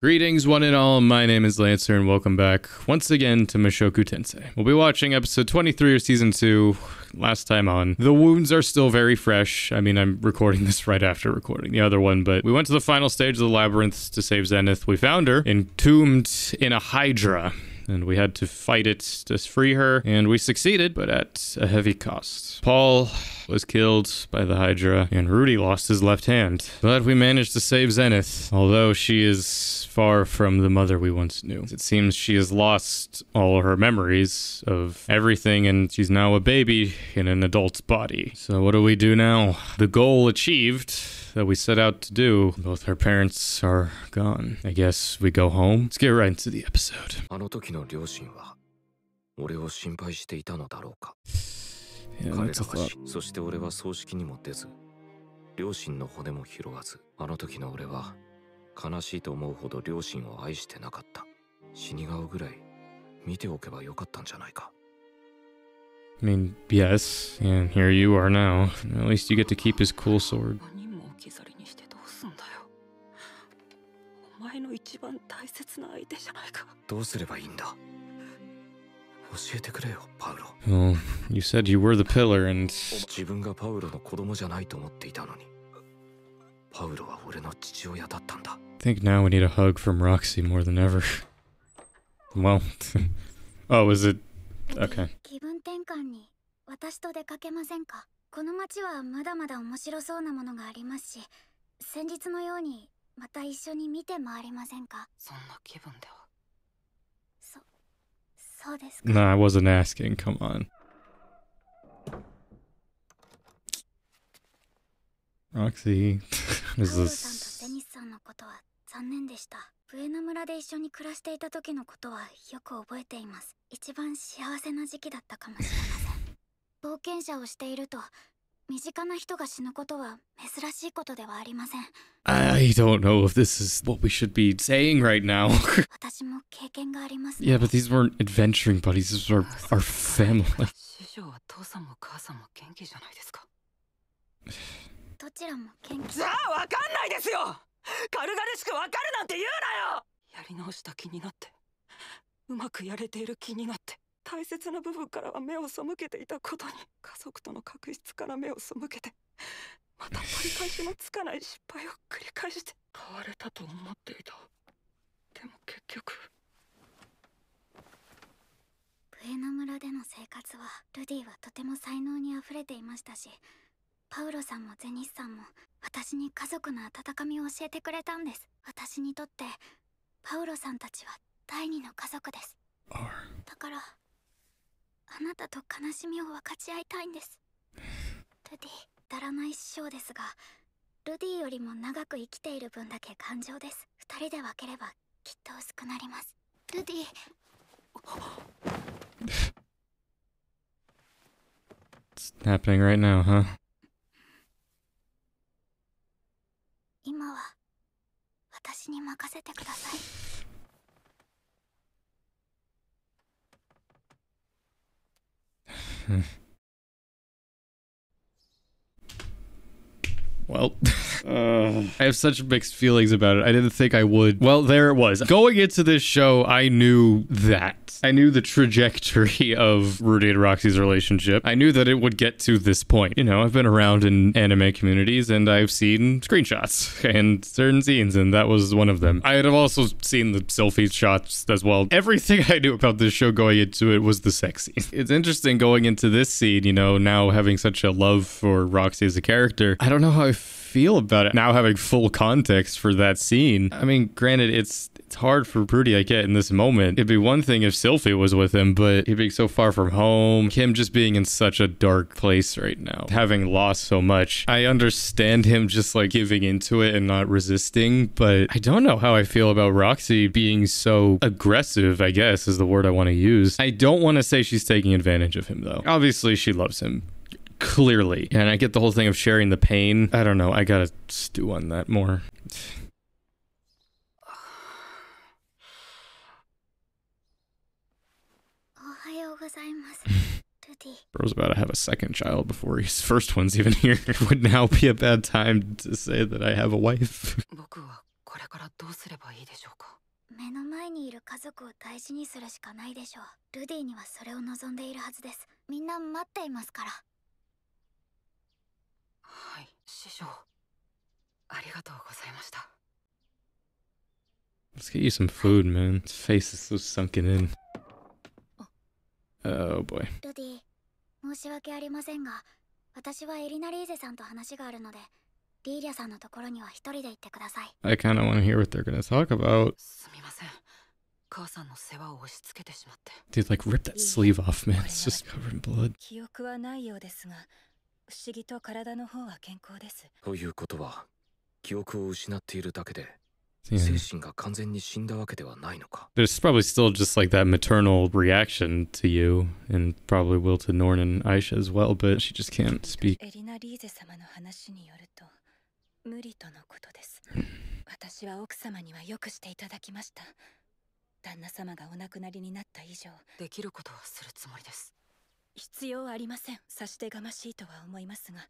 Greetings one and all, my name is Lancer and welcome back once again to Mushoku Tensei. We'll be watching episode 23 of season 2, last time on. The wounds are still very fresh. I mean, I'm recording this right after recording the other one, but we went to the final stage of the labyrinth to save Zenith. We found her entombed in a hydra, and we had to fight it to free her, and we succeeded, but at a heavy cost. Paul was killed by the Hydra, and Rudy lost his left hand. But we managed to save Zenith, although she is far from the mother we once knew. It seems she has lost all her memories of everything, and she's now a baby in an adult's body. So what do we do now? The goal achieved that we set out to do, both her parents are gone. I guess we go home. Let's get right into the episode. Yeah, that's a thought. そして俺は葬式にも出ず、両親の骨も拾わず、あの時の俺は悲しいと思うほど両親を愛してなかった。死に顔ぐらい見ておけばよかったんじゃないか。I mean, yes, and here you are now. At least you get to keep his cool sword. 何も置き去りにしてどうすんだよ。お前の一番大切な相手じゃないか。どうすればいいんだ。教えてくれよ、パウロ。Well, you said you were the pillar and... 自分がパウロの子供じゃないと思っていたのに。パウロは俺の父親だったんだ。I think now we need a hug from Roxy more than ever. Well, oh, is it? Okay. 気分転換に私と出かけませんか？この街はまだまだ面白そうなものがありますし、先日のようにまた一緒に見て回りませんか？そんな気分では。そうですか。 No, I wasn't asking. Come on. Roxy, is パウロ this? さんとデニスさんのことは残念でした。上野村で一緒に暮らしていた時のことはよく覚えています。一番幸せな時期だったかもしれません。冒険者をしていると身近な人が死ぬことは珍しいことではありません。I don't know if this is what we should be saying right now. 私も経験があります。 Yeah, but these weren't adventuring buddies. These were our family. 師匠は父さんも母さんも元気じゃないですか。どちらも元気。じゃあわかんないですよ。軽々しくわかるなんて言うなよ。やり直した気になって、うまくやれている気になって。大切な部分からは目を背けていたことに、家族との確執から目を背けて、また取り返しのつかない失敗を繰り返して変われたと思っていた。でも結局上野村での生活はルディはとても才能にあふれていましたし、パウロさんもゼニスさんも私に家族の温かみを教えてくれたんです。私にとってパウロさんたちは第二の家族です。だからあなたと悲しみを分かち合いたいんです。ルディ、だらない師匠ですが、ルディよりも長く生きている分だけ感情です。二人で分ければきっと薄くなります。ルディ。It's happening right now, huh? 今は私に任せてください。Well, I have such mixed feelings about it. I didn't think I would. Well, there it was. Going into this show, I knew that. I knew the trajectory of Rudy and Roxy's relationship. I knew that it would get to this point. You know, I've been around in anime communities and I've seen screenshots and certain scenes, and that was one of them. I had also seen the selfie shots as well. Everything I knew about this show going into it was the sex scene. It's interesting going into this scene, you know, now having such a love for Roxy as a character. I don't know how I feel about it now, having full context for that scene. I mean, granted, it's hard for Rudy, I get, in this moment. It'd be one thing if Sylphie was with him, but he being so far from home, him just being in such a dark place right now, having lost so much. I understand him just like giving into it and not resisting, but I don't know how I feel about Roxy being so aggressive, I guess is the word I want to use. I don't want to say she's taking advantage of him though. Obviously she loves him. Clearly. And I get the whole thing of sharing the pain. I don't know. I gotta stew on that more. Bro's about to have a second child before his first one's even here. It would now be a bad time to say that I have a wife. 僕はここれからどうすればいいでしょうか。目の前にいる家族を大事にするしかないでしょう。ルディにはそれを望んでいるはずです。みんな待っていますから。はい、師匠。ありがとうございました。Let's get you some food, man. His face is so sunken in. Oh boy. ルディ、申し訳ありませんが、私はエリナリーゼさんと話があるので、リーリャさんのところには一人で行ってください。I kind of want to hear what they're gonna talk about. すみません。母さんの世話を押し付けてしまって。Dude, like, rip that sleeve off, man. It's just covered in blood. 記憶はないようですが、不思議と体の方は健康です。ということは、記憶を失っているだけで、 Yeah. 精神が完全に死んだわけではないのか。 There's probably still just like that maternal reaction to you, and probably will to Norn and Aisha as well, but she just can't speak. エリナリーゼ様の話によると、無理とのことです。私は奥様にはよくしていただきました。旦那様がお亡くなりになった以上、できることはするつもりです。必要ありません。さしてがましいとは思いますが、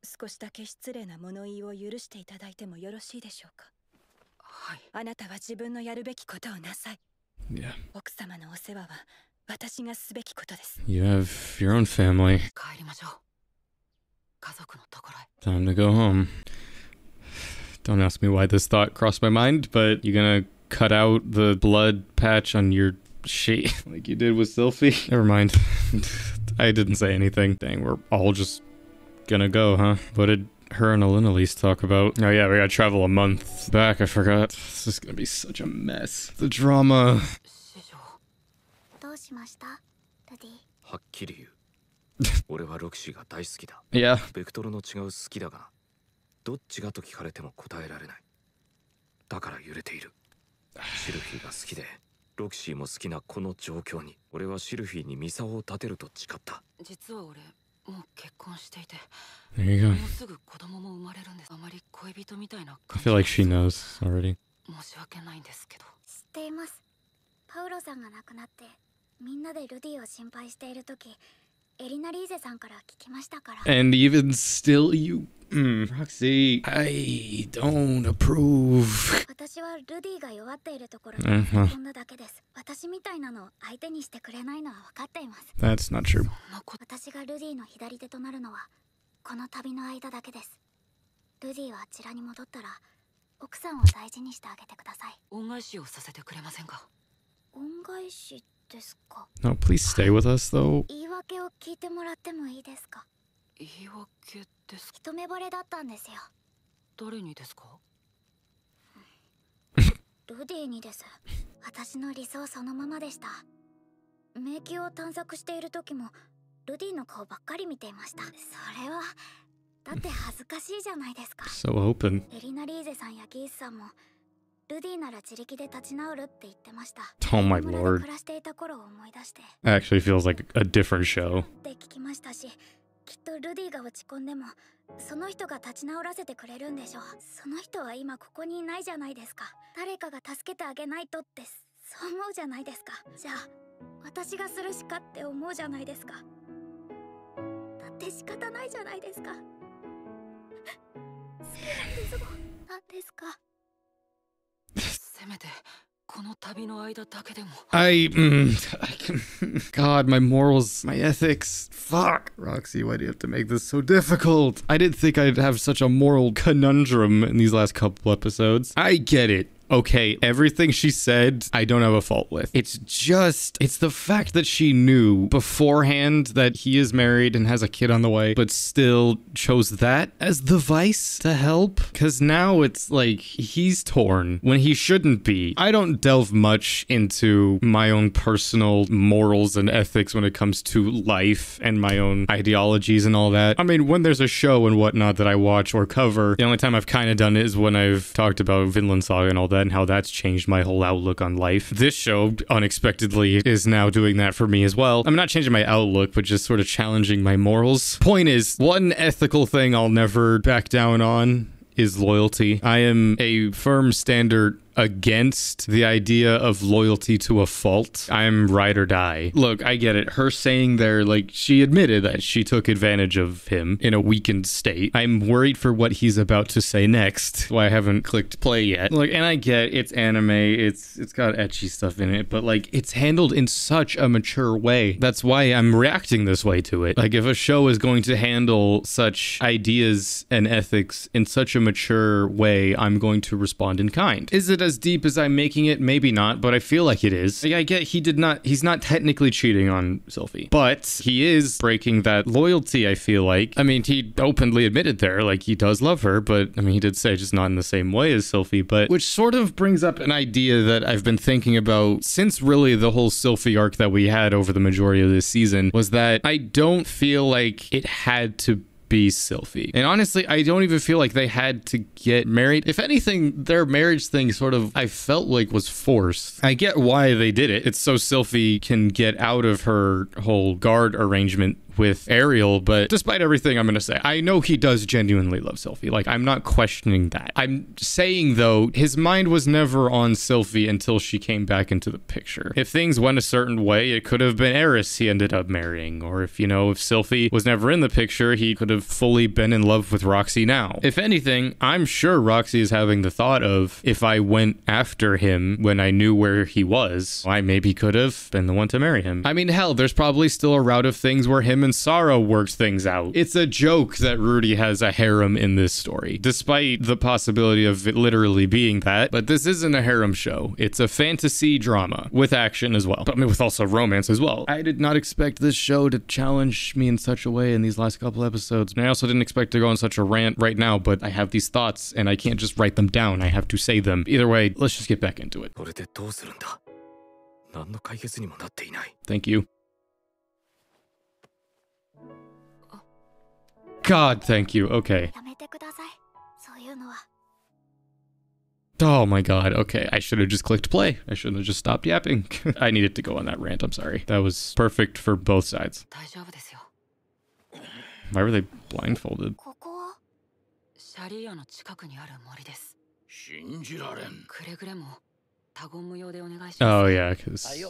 少しだけ失礼な物言いを許していただいてもよろしいでしょうか。はい。あなたは自分のやるべきことをなさい。 Yeah. 奥様のお世話は私がすべきことです。 You have your own family. 帰りましょう。家族のところへ。 Time to go home. Don't ask me why this thought crossed my mind, but you're gonna cut out the blood patch on your sheet like you did with Sylphie? Never mind. I didn't say anything. Dang, we're all just gonna go, huh? What did her and Alinalise talk about? Oh yeah, we gotta travel a month back. I forgot. This is gonna be such a mess. The drama. 師匠。どうしました、ルディ？はっきり言う。俺はロキシーが大好きだ。 Yeah. ベクトルの違う好きだが、どっちがと聞かれても答えられない。だから揺れている。シルフィーが好きで、ロキシーも好きなこの状況に、俺はシルフィーにミサオを立てると誓った。実は俺、もう結婚していて、 There you go. もうすぐ子供も生まれるんです。あまり恋人みたいな I feel like she knows already. 申し訳ないんですけど。知っています。パウロさんが亡くなって、みんなでルディを心配しているとき、エリナリーゼさんから聞きましたから。And even still, you, Roxy, I don't approve. 私はルディが弱っているところに飛んだだけです。私みたいなのを相手にしてくれないのは分かっています。 That's not true. 私がルディの左手となるのはこの旅の間だけです。ルディはあちらに戻ったら奥さんを大事にしてあげてください。恩返しをさせてくれませんか？恩返しですか？ No, please stay with us, though. 言い訳を聞いてもらってもいいですか？言い訳ですか？一目惚れだったんですよ。誰にですか？ルディにです。私の理想そのままでした。迷宮を探索している時もルディの顔ばっかり見ていました。それはだって恥ずかしいじゃないですか。 So open. エリナリーゼさんやギースさんもルディなら自力で立ち直るって言ってました。 Oh my 村で lord. 暮らしていた頃を思い出して Actually feels like a different show. って聞きましたし、きっとルディが落ち込んでもその人が立ち直らせてくれるんでしょう。その人は今ここにいないじゃないですか。誰かが助けてあげないとってそう思うじゃないですか。じゃあ私がするしかって思うじゃないですか。だって仕方ないじゃないですか。好きなんですもん。なんですか。せめてこの旅の間だけでも。 God, my morals, my ethics. Fuck. Roxy, why do you have to make this so difficult? I didn't think I'd have such a moral conundrum in these last couple episodes. I get it. Okay, everything she said, I don't have a fault with. It's the fact that she knew beforehand that he is married and has a kid on the way, but still chose that as the vice to help. Because now it's like he's torn when he shouldn't be. I don't delve much into my own personal morals and ethics when it comes to life and my own ideologies and all that. I mean, when there's a show and whatnot that I watch or cover, the only time I've kind of done it is when I've talked about Vinland Saga and all that, and how that's changed my whole outlook on life. This show, unexpectedly, is now doing that for me as well. I'm not changing my outlook, but just sort of challenging my morals. Point is, one ethical thing I'll never back down on is loyalty. I am a firm standard against the idea of loyalty to a fault. I'm ride or die. Look, I get it. Her saying there, like, she admitted that she took advantage of him in a weakened state. I'm worried for what he's about to say next. Why I haven't clicked play yet. Like, and I get it's anime. It's got ecchi stuff in it, but like, it's handled in such a mature way. That's why I'm reacting this way to it. Like, if a show is going to handle such ideas and ethics in such a mature way, I'm going to respond in kind. Is it as deep as I'm making it? Maybe not, but I feel like it is. Like, I get he's not technically cheating on Sylphie, but he is breaking that loyalty, I feel like. I mean, he openly admitted there, like, he does love her, but I mean, he did say just not in the same way as Sylphie, but which sort of brings up an idea that I've been thinking about since really the whole Sylphie arc that we had over the majority of this season, was that I don't feel like it had to be Sylphie. And honestly, I don't even feel like they had to get married. If anything, their marriage thing sort of, I felt like, was forced. I get why they did it. It's so Sylphie can get out of her whole guard arrangement with Ariel, but despite everything I'm gonna say, I know he does genuinely love Sylphie. Like, I'm not questioning that. I'm saying, though, his mind was never on Sylphie until she came back into the picture. If things went a certain way, it could have been Eris he ended up marrying, or if, you know, if Sylphie was never in the picture, he could have fully been in love with Roxy now. If anything, I'm sure Roxy is having the thought of, if I went after him when I knew where he was, I maybe could have been the one to marry him. I mean, hell, there's probably still a route of things where him and Sarah works things out. It's a joke that Rudy has a harem in this story, despite the possibility of it literally being that, but this isn't a harem show. It's a fantasy drama with action as well, but I mean, with also romance as well. I did not expect this show to challenge me in such a way in these last couple episodes, and I also didn't expect to go on such a rant right now, but I have these thoughts and I can't just write them down. I have to say them. Either way, let's just get back into it. Thank you. God, thank you. Okay. Oh my god, okay. I should have just clicked play. I shouldn't have just stopped yapping. I needed to go on that rant, I'm sorry. That was perfect for both sides. Why were they blindfolded? Oh yeah, because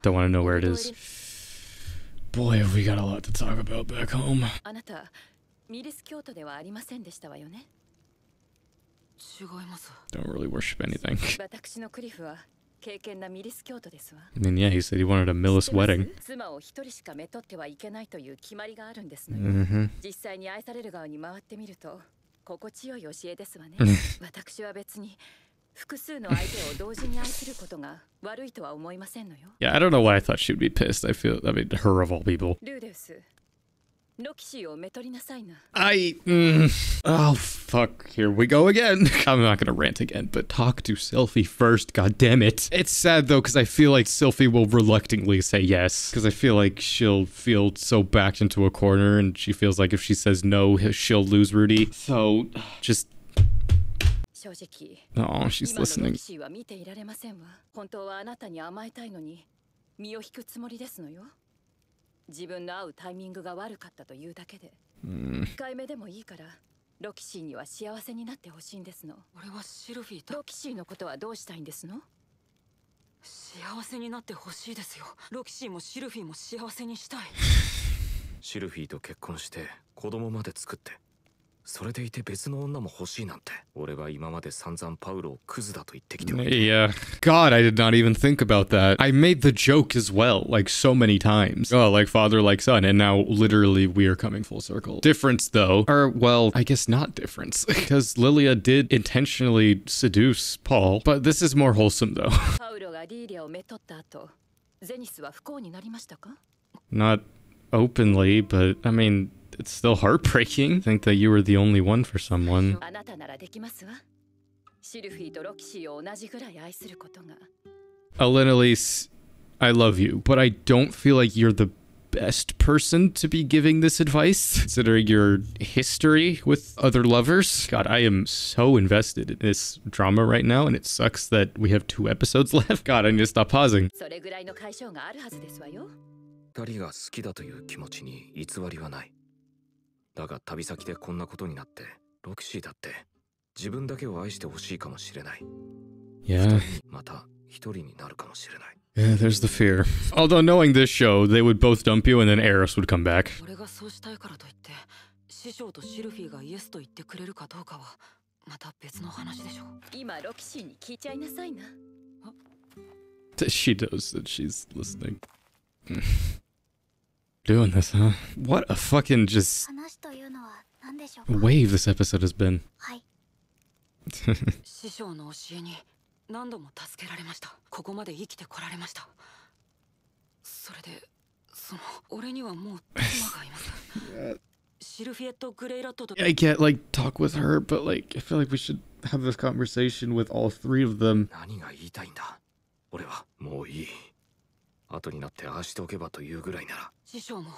don't want to know where it is. Boy, have we got a lot to talk about back home. Don't really worship anything. I mean, yeah, he said he wanted a Millis wedding. Yeah, I don't know why I thought she would be pissed. I mean, her of all people. Oh, fuck. Here we go again. I'm not gonna rant again, but talk to Sylphie first, god damn it. It's sad, though, because I feel like Sylphie will reluctantly say yes, because I feel like she'll feel so backed into a corner, and she feels like if she says no, she'll lose Rudy. So, just... Oh, she's listening. Yeah. God, I did not even think about that. I made the joke as well, like so many times. Oh, like father, like son, and now literally we are coming full circle. Difference though, or well, I guess not difference, because Lilia did intentionally seduce Paul, but this is more wholesome though. Not openly, but I mean, it's still heartbreaking. Think that you were the only one for someone. Elise, I love you, but I don't feel like you're the best person to be giving this advice, considering your history with other lovers. God, I am so invested in this drama right now, and it sucks that we have 2 episodes left. God, I need to stop pausing. 自分だけを愛してほしいかもしれない。 Yeah. また一人になるかもしれない。 Yeah, there's the fear. Although knowing this show, they would both dump you and then Eris would come back. 俺がそうしたいからといって師匠とシルフィーがイエスと言ってくれるかどうかはまた別の話でしょう。今ロキシーに聞いちゃいなさいな。 She knows that she's listening. Doing this, huh? What a fucking just 話というのは何でしょうか。 wave this episode has been. はい。師匠の教えに何度も助けられました。ここまで生きてこられました。それで俺にはもう妻がいます。シルフィエット・グレイラットと I can't like talk with her, but like I feel like we should have this conversation with all three of them. 何が言いたいんだ。俺はもういい。後になってああしておけばというぐらいなら。師匠も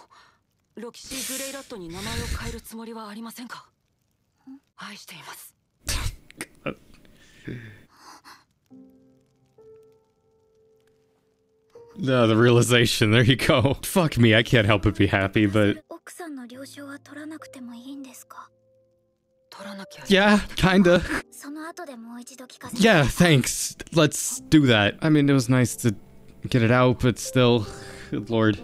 ロキシー・グレイラットに名前を変えるつもりはありませんか。愛しています。No, the realization. There you go. Fuck me, I can't help but be happy, but 奥さんの了承は取らなくてもいいんですか。取らなきゃ。 yeah, kinda. その後でもう一度聞かせて。 Yeah, thanks. Let's do that. I mean, it was nice to get it out, but still, good lord.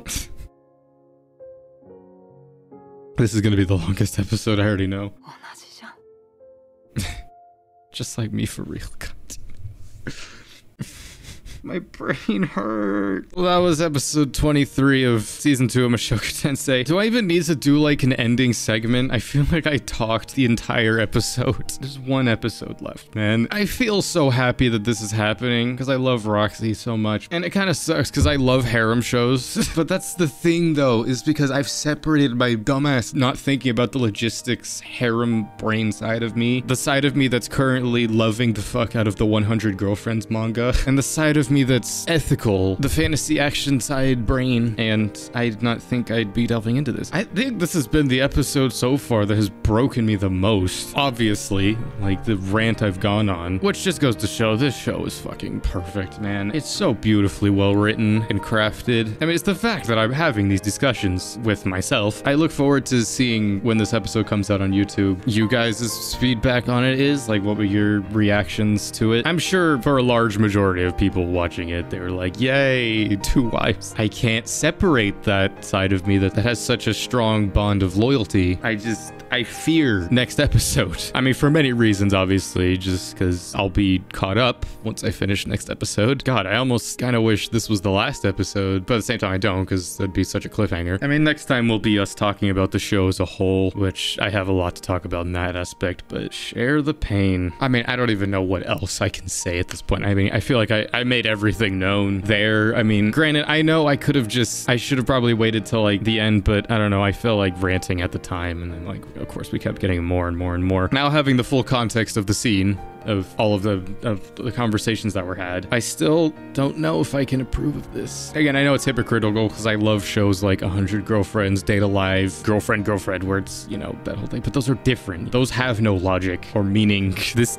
This is gonna be the longest episode, I already know. 同じじゃん。 Just like me for real. God damn it. My brain hurt. Well, that was episode 23 of season 2 of Mushoku Tensei. Do I even need to do like an ending segment? I feel like I talked the entire episode. There's one episode left, man. I feel so happy that this is happening because I love Roxy so much. And it kind of sucks because I love harem shows. But that's the thing though, is because I've separated my dumbass not thinking about the logistics harem brain side of me. The side of me that's currently loving the fuck out of the 100 Girlfriends manga. And the side of me that's ethical, the fantasy action side brain, and I did not think I'd be delving into this. I think this has been the episode so far that has broken me the most. Obviously, like the rant I've gone on, which just goes to show this show is fucking perfect, man. It's so beautifully well written and crafted. I mean, it's the fact that I'm having these discussions with myself. I look forward to seeing when this episode comes out on YouTube. You guys' feedback on it is, like, what were your reactions to it? I'm sure for a large majority of people watching it, they were like, yay, 2 wives. I can't separate that side of me that has such a strong bond of loyalty. I fear next episode. I mean, for many reasons, obviously, just because I'll be caught up once I finish next episode. God, I almost kind of wish this was the last episode, but at the same time I don't, because that'd be such a cliffhanger. I mean, next time will be us talking about the show as a whole, which I have a lot to talk about in that aspect, but share the pain. I mean, I don't even know what else I can say at this point. I mean, I feel like I made everything known there. I mean, granted, I know I should have probably waited till like the end, but I don't know, I felt like ranting at the time, and then like, of course, we kept getting more and more and more. Now having the full context of the scene, of all of the conversations that were had, I still don't know if I can approve of this. Again, I know it's hypocritical because I love shows like 100 Girlfriends, Date Alive, Girlfriend, where it's, you know, that whole thing, but those are different. Those have no logic or meaning. This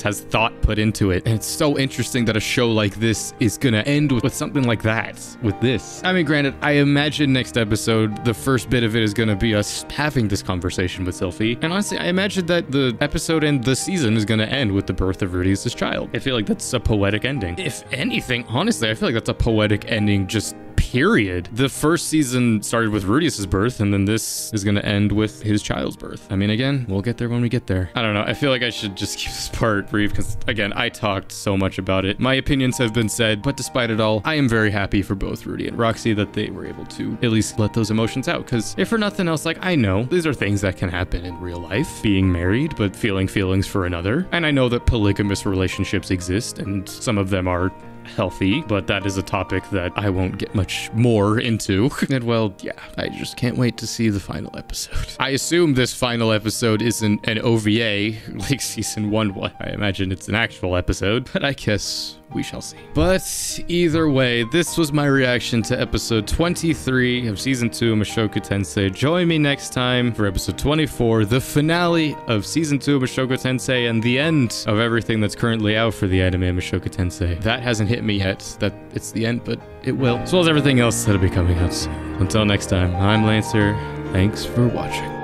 has thought put into it. And it's so interesting that a show like this is gonna end with something like that, with this. I mean, granted, I imagine next episode, the first bit of it is gonna be us having this conversation with Sylphie. And honestly, I imagine that the episode and the season is gonna end with the birth of Rudy as his child. I feel like that's a poetic ending. If anything, honestly, I feel like that's a poetic ending, just period. The first season started with Rudius' birth, and then this is gonna end with his child's birth. I mean, again, we'll get there when we get there. I don't know. I feel like I should just keep this part brief because, again, I talked so much about it. My opinions have been said, but despite it all, I am very happy for both Rudy and Roxy that they were able to at least let those emotions out. Because if for nothing else, like, I know these are things that can happen in real life, being married, but feeling feelings for another. And I know that polygamous relationships exist, and some of them are healthy, but that is a topic that I won't get much more into. And well, yeah, I just can't wait to see the final episode. I assume this final episode isn't an OVA like season 1 was. I imagine it's an actual episode, but I guess we shall see. But either way, this was my reaction to episode 23 of season 2 of Mushoku Tensei. Join me next time for episode 24, the finale of season 2 of Mushoku Tensei and the end of everything that's currently out for the anime Mushoku Tensei. That hasn't hit me yet, that it's the end, but it will. As well as everything else that'll be coming out soon. Until next time, I'm Lancer. Thanks for watching.